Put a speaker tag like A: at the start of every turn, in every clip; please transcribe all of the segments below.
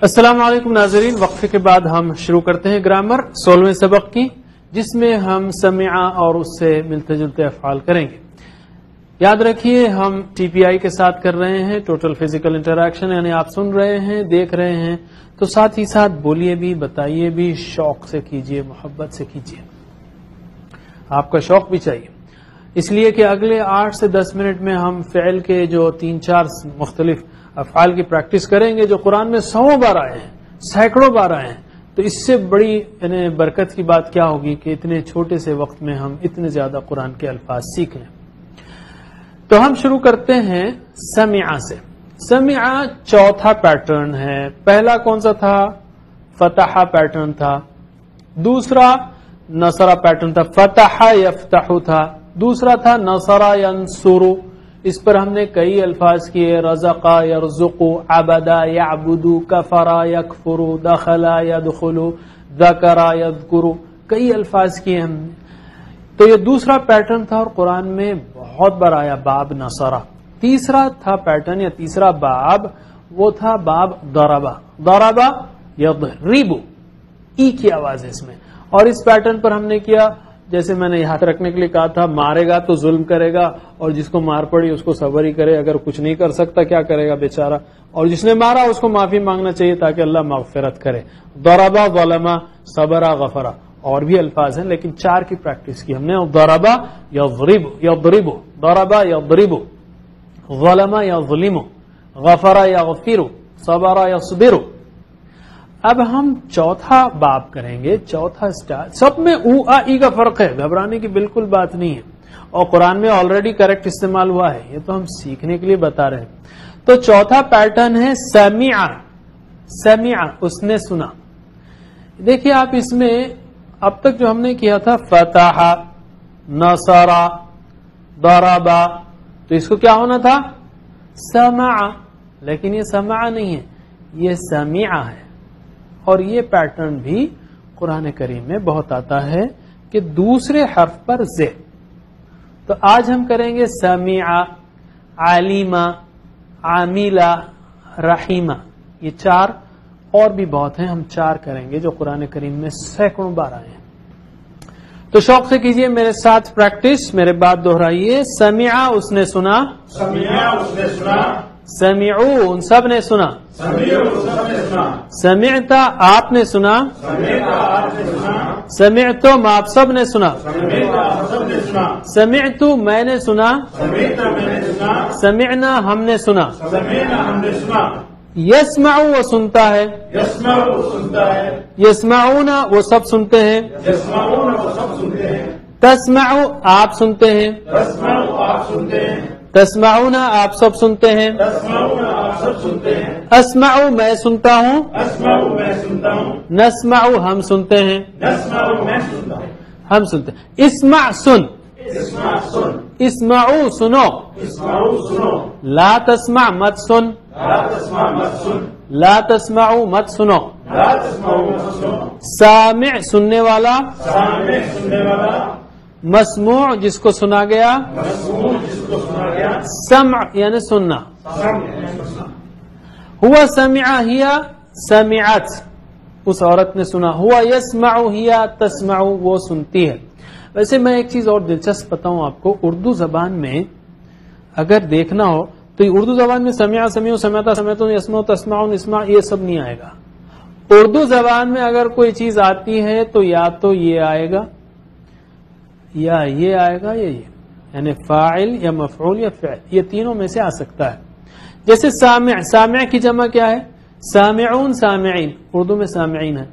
A: السلام علیکم ناظرین، وقفے کے بعد ہم شروع کرتے ہیں گرامر 16ویں سبق کی، جس میں ہم سمع اور اس سے ملتے جلتے افعال کریں گے۔ یاد رکھیے ہم ٹی پی آئی کے ساتھ کر رہے ہیں، ٹوٹل فزیکل انٹریکشن، یعنی آپ سن رہے ہیں، دیکھ رہے ہیں تو ساتھ ہی ساتھ بولیے بھی، بتائیے بھی، شوق سے کیجیے، محبت سے کیجیے، آپ کا شوق بھی چاہیے، اس لیے کہ اگلے 8 سے 10 منٹ میں ہم فعل کے جو 3-4 مختلف افعال کی پریکٹس کریں گے جو قرآن میں 100 بار آئے ہیں، سینکڑوں بار آئے ہیں۔ تو اس سے بڑی یعنی برکت کی بات کیا ہوگی کہ اتنے چھوٹے سے وقت میں ہم اتنے زیادہ قرآن کے الفاظ سیکھ لیں۔ تو ہم شروع کرتے ہیں سمع سے۔ سمع چوتھا پیٹرن ہے۔ پہلا کون سا تھا؟ فتح پیٹرن تھا۔ دوسرا نصر پیٹرن تھا، فتح یفتح تھا۔ دوسرا تھا نصر ینصر، اس پر ہم نے کئی الفاظ کیے، رزق یرزق، عبد یعبد، کفر یکفر، دخل یدخل، ذکر یذکر، کئی الفاظ کیے ہم نے۔ تو یہ دوسرا پیٹرن تھا اور قرآن میں بہت بار آیا باب نصرہ۔ تیسرا تھا پیٹرن یا تیسرا باب، وہ تھا باب ضربہ۔ ضربہ یضرب، ای کی آواز ہے اس میں، اور اس پیٹرن پر ہم نے کیا، جیسے میں نے ہاتھ رکھنے کے لیے کہا تھا، مارے گا تو ظلم کرے گا، اور جس کو مار پڑی اس کو صبر ہی کرے، اگر کچھ نہیں کر سکتا کیا کرے گا بیچارہ، اور جس نے مارا اس کو معافی مانگنا چاہیے تاکہ اللہ مغفرت کرے۔ ضربہ، ظلمہ، صبرہ، غفرہ، اور بھی الفاظ ہیں لیکن 4 کی پریکٹس کی ہم نے۔ ضربہ یضرب، یضرب، ضربہ یضرب، ظلمہ یظلم، غفرہ یغفر، صبرہ یصبر۔ اب ہم چوتھا باب کریں گے، چوتھا سٹار۔ سب میں او آ ای کا فرق ہے، گھبرانے کی بالکل بات نہیں ہے، اور قرآن میں آلریڈی کریکٹ استعمال ہوا ہے، یہ تو ہم سیکھنے کے لیے بتا رہے ہیں۔ تو چوتھا پیٹرن ہے سمع۔ سمع، اس نے سنا۔ دیکھیے آپ اس میں اب تک جو ہم نے کیا تھا فتح، نصر، ضرب، تو اس کو کیا ہونا تھا؟ سمع، لیکن یہ سمع نہیں ہے، یہ سمع ہے۔ اور یہ پیٹرن بھی قرآن کریم میں بہت آتا ہے کہ دوسرے حرف پر زے۔ تو آج ہم کریں گے سمع، علیم، عامل، رحیم، یہ 4 اور بھی بہت ہیں، ہم 4 کریں گے جو قرآن کریم میں سینکڑوں بار آئے ہیں۔ تو شوق سے کیجئے میرے ساتھ پریکٹس، میرے بات دہرائیے۔ سمع، اس نے سنا۔
B: سمع، اس نے سنا۔
A: سمعوا، ان سب نے سنا۔
B: سمعوا، سب نے سنا۔
A: سمعت، آپ نے سنا۔
B: سمعت، آپ نے سنا۔
A: سمعتم، آپ سب نے سنا۔
B: سمعت، آپ سب نے سنا۔
A: سمعت، میں نے سنا۔
B: سمعت، میں نے سنا۔
A: سمعنا، ہم نے سنا۔
B: سمعنا، ہم نے سنا۔
A: یسمع، وہ سنتا ہے۔
B: یسمع، وہ سنتا ہے۔
A: یسمعون، وہ سب سنتے ہیں۔
B: یسمعون، وہ سب سنتے ہیں۔
A: تسمع، آپ سنتے ہیں۔
B: تسمع، آپ سنتے ہیں۔
A: تسمعون، آپ سب سنتے ہیں۔
B: تسمعون، آپ سب سنتے ہیں۔
A: اسمع، میں سنتا ہوں۔
B: اسمع، میں سنتا ہوں۔
A: نسمع، ہم سنتے ہیں۔
B: نسمع، میں سنتا ہوں۔
A: ہم سنتے ہیں۔ اسمع، سن۔
B: اسمع، سن۔
A: اسمعوا، سنو۔
B: اسمعوا، سنو۔
A: لا تسمع، مت سن۔
B: لا تسمع، مت سن۔
A: لا تسمعوا، مت سنو۔
B: لا تسمعوا، مت سنو۔
A: سامع، سننے والا۔
B: سامع، سننے والا۔
A: مسموع، جس کو سنا گیا۔
B: مسموع، جس کو سنا گیا۔
A: سمع، یعنی سننا۔
B: سمع،
A: ہوا سمع، ہی سمعت، اس عورت نے سنا۔ ہوا یسمع، ہی تسمع، وہ سنتی ہے۔ ویسے میں ایک چیز اور دلچسپ بتاؤں آپ کو، اردو زبان میں اگر دیکھنا ہو تو اردو زبان میں سمع، سمعوا، سمعتا، سمعتم، یسمعوا، تسمعون، اسمع، یہ سب نہیں آئے گا۔ اردو زبان میں اگر کوئی چیز آتی ہے تو یا تو یہ آئے گا، یا یہ آئے گا، یا یہ، یعنی فاعل یا مفعول یا فعل، یہ تینوں میں سے آ سکتا ہے۔ جیسے سامع، سامع کی جمع کیا ہے؟ سامعون، سامعین، اردو میں سامعین ہے،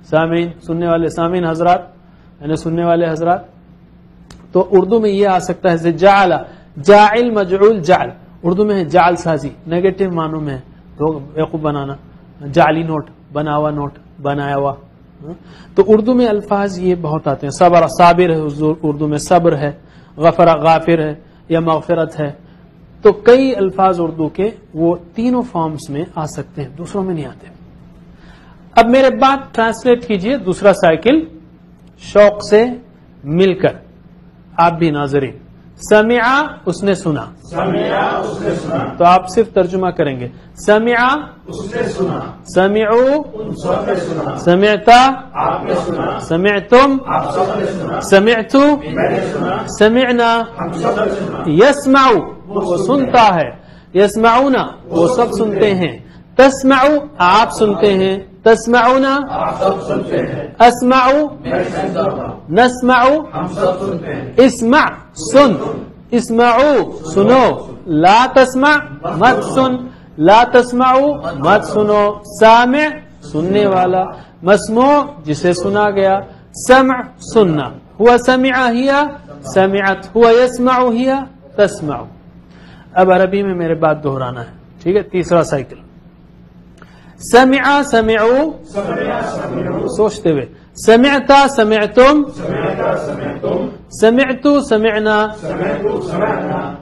A: سامعین سننے والے، سامعین حضرات یعنی سننے والے حضرات۔ تو اردو میں یہ آ سکتا ہے جیسے جعل، جاعل، مجعول، جعل، اردو میں ہے جعل سازی، نیگیٹو معنوں میں ہے، بیوقوف بنانا، جعلی نوٹ، بنا ہوا نوٹ، بنایا ہوا۔ تو اردو میں الفاظ یہ بہت آتے ہیں۔ صبر، صابر ہے اردو میں، صبر ہے، غفر، غافر ہے، یا مغفرت ہے۔ تو کئی الفاظ اردو کے وہ تینوں فارمز میں آ سکتے ہیں، دوسروں میں نہیں آتے۔ اب میرے بات ٹرانسلیٹ کیجئے، دوسرا سائیکل شوق سے مل کر، آپ بھی ناظرین۔ سمع اس نے سنا.
B: سمعا اس نے سنا.
A: تو آپ صرف ترجمہ کریں گے. سمع
B: اس نے سنا.
A: سمعوا
B: ان سب نے سنا.
A: سمعت
B: آپ نے سنا.
A: سمعتم
B: آپ سب نے سنا.
A: سمعت
B: میں نے سنا.
A: سمعنا.
B: ہم سب نے سنا.
A: یسمع وہ سنتا ہے. یسمعون وہ سب سنتے ہیں. تسمع آپ سنتے ہیں. تسمعون
B: آپ سب سنتے ہیں.
A: اسمع
B: میں سنتا ہوں.
A: نسمع
B: ہم سب سنتے ہیں.
A: اسمع سن. اسمعوا سنو. لا تسمع مت سن. لا تسمعوا مت سنو. سامع سننے والا. مسموع جسے سنا گیا. سمع سننا. ہوا سمع ہیا سمعت. ہوا یسمع ہیا تسمع. اب عربی میں میرے بات دہرانا ہے. ٹھیک ہے. تیسرا سائیکل. سمع سمعوا
B: سمعا سمعوا.
A: سوچتے ہوئے. سمعت سمعتم
B: سمعتا سمعتم.
A: سمعت سمعنا.
B: سمعتو سمعنا.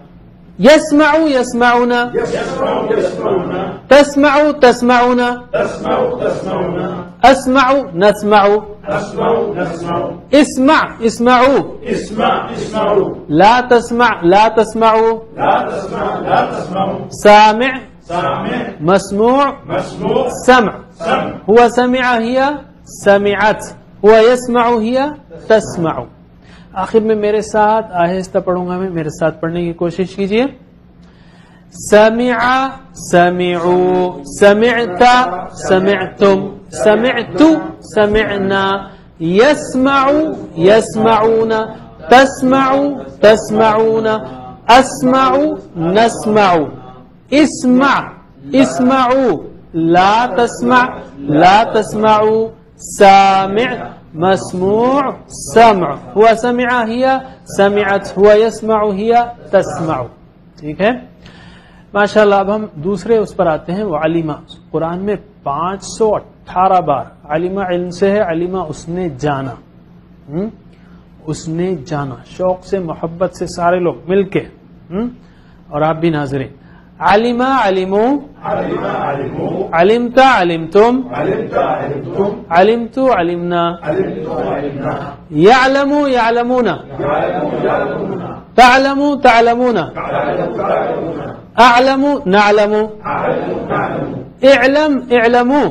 A: يسمع يسمعون
B: يسمعوا يسمعون.
A: تسمع تسمعون
B: تسمعوا تسمعون.
A: أسمع نسمع
B: أسمعوا نسمعوا.
A: اسمع اسمعوا
B: اسمع اسمعوا.
A: لا تسمع لا تسمعوا
B: لا تسمع لا تسمعوا.
A: سامع
B: سامع
A: مسموع
B: مسموع.
A: سمع.
B: سمع.
A: هو سمع هي سمعت. هو يسمع هي تسمع. آخر میں میرے ساتھ آہستہ پڑھوں گا. میں میرے ساتھ پڑھنے کی کوشش کیجیے. سمع سمعوا سمعت سمعتم سمعت سمعنا. يسمع يسمعون تسمع تسمعون. أسمع نسمع. اسمع اسمعوا. لا تسمع لا تسمعوا. سامع مسموع سمع. هو سمع هي سمعت. هو يسمع هي تسمع. ٹھیک ہے. ماشاءاللہ. اب ہم دوسرے اس پر آتے ہیں. وہ علیمہ. قرآن میں 518 بار علیمہ علم سے ہے. علیمہ اس نے جانا. اس نے جانا. شوق سے محبت سے سارے لوگ مل کے اور آپ بھی ناظرین. علم علموا
B: علم علموا.
A: علمت علمتم
B: علمت علمتم.
A: علمت علمنا.
B: علمت علمنا.
A: يعلم يعلمون
B: يعلموا يعلمون.
A: تعلم تعلمون
B: تعلموا تعلمون.
A: أعلم نعلم.
B: أعلموا نعلموا.
A: اعلم اعلموا.
B: يعلم يعلموا.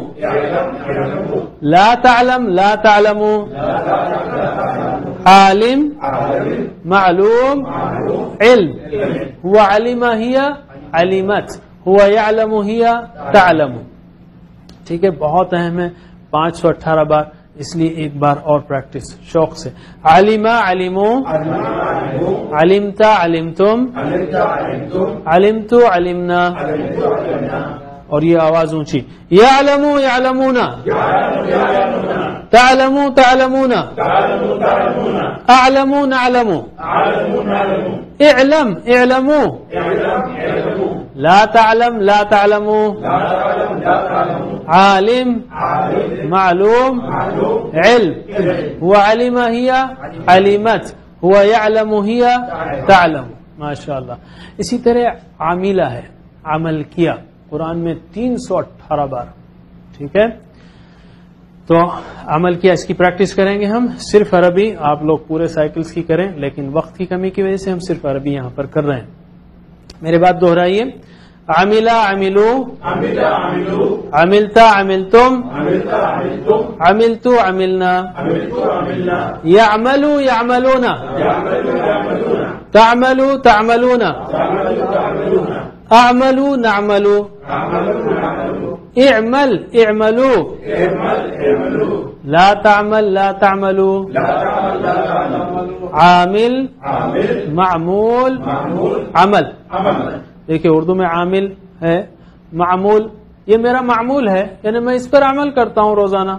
A: لا تعلم لا تعلموا. عالم
B: عالم.
A: معلوم
B: معلوم.
A: علم. هو علم هي علمت. هو يعلم هي تعلم. ٹھیک ہے. بہت اہم ہے. 518 بار. اس لیے ایک بار اور پریکٹس شوق سے. علم علموا
B: علم علموا.
A: علمت علمتم
B: علمت علمتم.
A: علمت علمنا.
B: علمت علمنا.
A: اور یہ آواز اونچی. يعلم يعلمون.
B: يعلم يعلمون.
A: تعلم تعلمون.
B: تعلموا تعلمون.
A: أعلم نعلم.
B: أعلموا نعلموا.
A: اعلم اعلموا.
B: اعلم اعلموا.
A: لا تعلم لا تعلموا.
B: لا تعلم لا تعلموا.
A: عالم
B: عالم.
A: معلوم
B: معلوم.
A: علم. هو علم هي علمت. هو يعلم هي تعلم. ماشاء اللہ. اسی طرح عاملہ ہے. عمل کیا. قرآن میں 318 بار. ٹھیک ہے. تو عمل کیا. اس کی پریکٹس کریں گے ہم. صرف عربی. آپ لوگ پورے سائیکلز کی کریں لیکن وقت کی کمی کی وجہ سے ہم صرف عربی یہاں پر کر رہے ہیں. میرے بات دہرائیے. عمل عملوا.
B: عمل عملوا.
A: عملت عملتم.
B: عملت عملتم.
A: عملت عملنا.
B: عملت عملنا.
A: يعمل يعملون.
B: يعملوا يعملون.
A: تعمل تعملون.
B: تعملوا تعملون.
A: أعمل نعمل.
B: عملوا نعملوا.
A: اعمل اعملوا.
B: اعمل اعملوا.
A: لا تعمل لا تعملوا.
B: لا تعمل لا تعملوا.
A: عامل
B: عامل.
A: معمول
B: معمول.
A: عمل.
B: عمل.
A: دیکھیں اردو میں عامل ہے. معمول یہ میرا معمول ہے یعنی میں اس پر عمل کرتا ہوں روزانہ.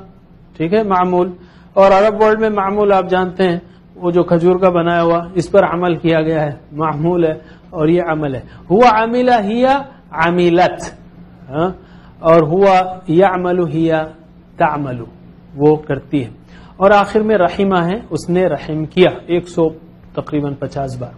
A: ٹھیک ہے. معمول. اور عرب ورلڈ میں معمول آپ جانتے ہیں وہ جو کھجور کا بنایا ہوا اس پر عمل کیا گیا ہے معمول ہے اور یہ عمل ہے. ہوا عملہ ہیا عملت. اور ہوا یعمل ہیا تعمل. وہ کرتی ہے. اور آخر میں رحمہ ہے. اس نے رحم کیا. 100 تقریباً 50 بار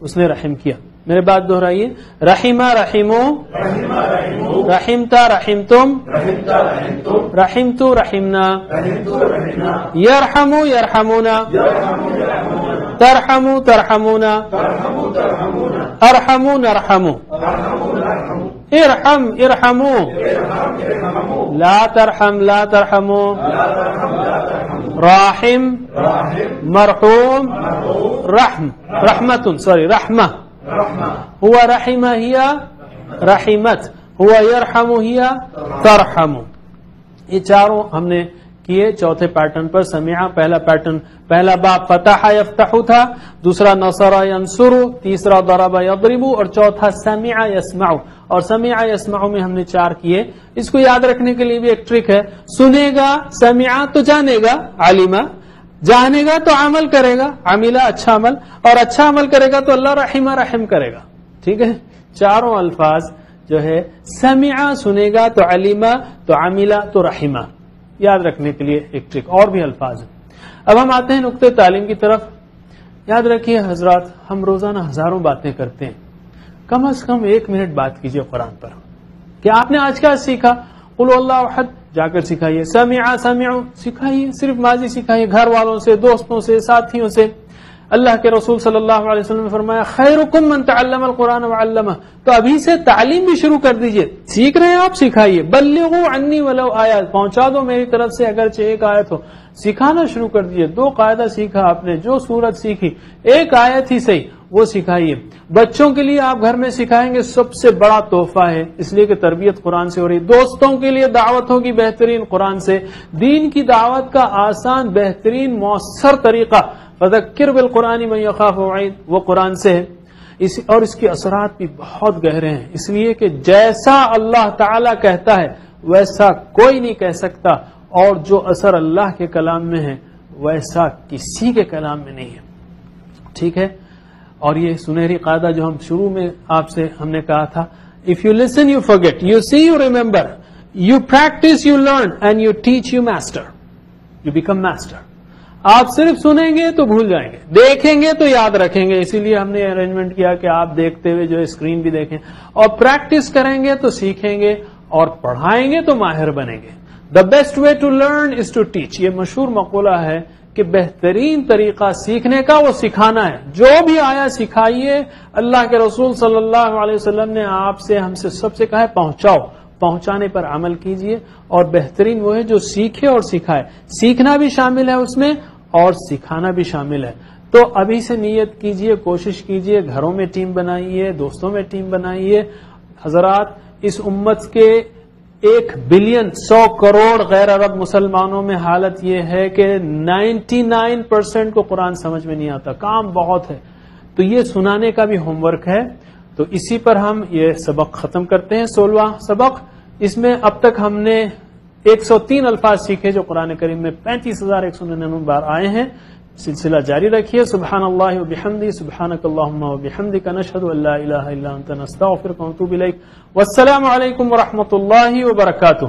A: اس نے رحم کیا. میرے بات دہرائیے. رحمہ رحمو.
B: رحم رحموا.
A: رحمتا رحمتم
B: رحمت رحمتم
A: رحمت رحمنا
B: رحمت رحمنا
A: يرحموا يرحمونا
B: يرحم يرحمنا
A: ترحموا ترحمونا
B: ترحم ترحمنا
A: ارحموا نرحموا
B: ارحم نرحم
A: ارحم ارحموا
B: ارحم ارحموا
A: لا ترحم لا ترحموا
B: لا ترحم لا ترحم
A: راحم
B: راحم
A: مرحوم
B: مرحوم
A: رحم رحمة سوري رحمة
B: رحمة
A: هو رحم هي رحمت هو يرحم هي ترحم. یہ چاروں ہم نے کیے چوتھے پیٹرن پر. سمعہ پہلا پیٹرن، پہلا باب فتح یفتح تھا، دوسرا نصر ینصر، تیسرا ضرب یضرب، اور چوتھا سمع یسمع. اور سمع یسمع میں ہم نے 4 کیے. اس کو یاد رکھنے کے لیے بھی ایک ٹرک ہے. سنے گا سمع تو جانے گا عالمہ، جانے گا تو عمل کرے گا عاملہ اچھا عمل، اور اچھا عمل کرے گا تو اللہ رحمہ رحم کرے گا. ٹھیک ہے، چاروں الفاظ جو ہے سمعہ سنے گا تو علیمہ تو عاملہ تو رحمہ. یاد رکھنے کے لیے ایک ٹرک. اور بھی الفاظ ہیں. اب ہم آتے ہیں نقطۂ تعلیم کی طرف. یاد رکھیے حضرات، ہم روزانہ ہزاروں باتیں کرتے ہیں، کم از کم 1 منٹ بات کیجیے قرآن پر کہ آپ نے آج کیا سیکھا. قل اللہ احد جا کر سکھائیے، سمع سمعوا سکھائیے، صرف ماضی سکھائیے، گھر والوں سے، دوستوں سے، ساتھیوں سے. اللہ کے رسول صلی اللہ علیہ وسلم نے فرمایا خیرکم من تعلم القرآن وعلمہ. تو ابھی سے تعلیم بھی شروع کر دیجئے. سیکھ رہے ہیں آپ، سکھائیے. بلغوا عنی ولو آیات، پہنچا دو میری طرف سے اگرچہ 1 آیت ہو. سکھانا شروع کر دیجئے. 2 قاعدہ سیکھا آپ نے، جو سورت سیکھی 1 آیت ہی صحیح وہ سکھائیے. بچوں کے لیے آپ گھر میں سکھائیں گے سب سے بڑا تحفہ ہے، اس لیے کہ تربیت قرآن سے ہو رہی. دوستوں کے لیے دعوتوں کی بہترین قرآن سے. دین کی دعوت کا آسان بہترین مؤثر طریقہ فذکر بالقرآن من یخاف وعید، وہ قرآن سے ہے. اور اس کے اثرات بھی بہت گہرے ہیں، اس لیے کہ جیسا اللہ تعالی کہتا ہے ویسا کوئی نہیں کہہ سکتا، اور جو اثر اللہ کے کلام میں ہے ویسا کسی کے کلام میں نہیں ہے. ٹھیک ہے. اور یہ سنہری قاعدہ جو ہم شروع میں آپ سے ہم نے کہا تھا، if you listen you forget, you see you remember, you practice you learn, and you teach you master, you become master. آپ صرف سنیں گے تو بھول جائیں گے، دیکھیں گے تو یاد رکھیں گے. اسی لیے ہم نے ارینجمنٹ کیا کہ آپ دیکھتے ہوئے جو اسکرین بھی دیکھیں، اور پریکٹس کریں گے تو سیکھیں گے، اور پڑھائیں گے تو ماہر بنیں گے. The best way to learn is to teach. یہ مشہور مقولہ ہے کہ بہترین طریقہ سیکھنے کا وہ سکھانا ہے. جو بھی آیا سکھائیے. اللہ کے رسول صلی اللہ علیہ وسلم نے آپ سے ہم سے سب سے کہا ہے پہنچاؤ، پہنچانے پر عمل کیجئے. اور بہترین وہ ہے جو سیکھے اور سکھائے. سیکھنا بھی شامل ہے اس میں اور سکھانا بھی شامل ہے. تو ابھی سے نیت کیجئے، کوشش کیجئے، گھروں میں ٹیم بنائیے، دوستوں میں ٹیم بنائیے. حضرات، اس امت کے 1 بلین 100 کروڑ غیر عرب مسلمانوں میں حالت یہ ہے کہ 99% کو قرآن سمجھ میں نہیں آتا. کام بہت ہے. تو یہ سنانے کا بھی ہوم ورک ہے. تو اسی پر ہم یہ سبق ختم کرتے ہیں، 16واں سبق. اس میں اب تک ہم نے 103 الفاظ سیکھے جو قرآن کریم میں 35,199 بار آئے ہیں. سلسلہ جاری رکھیے. سبحان اللہ وبحمدہ، سبحانک اللہم وبحمدک، نشہد ان لا الہ الا انت، نستغفرک ونتوب الیک. والسلام علیکم ورحمۃ اللہ وبرکاتہ.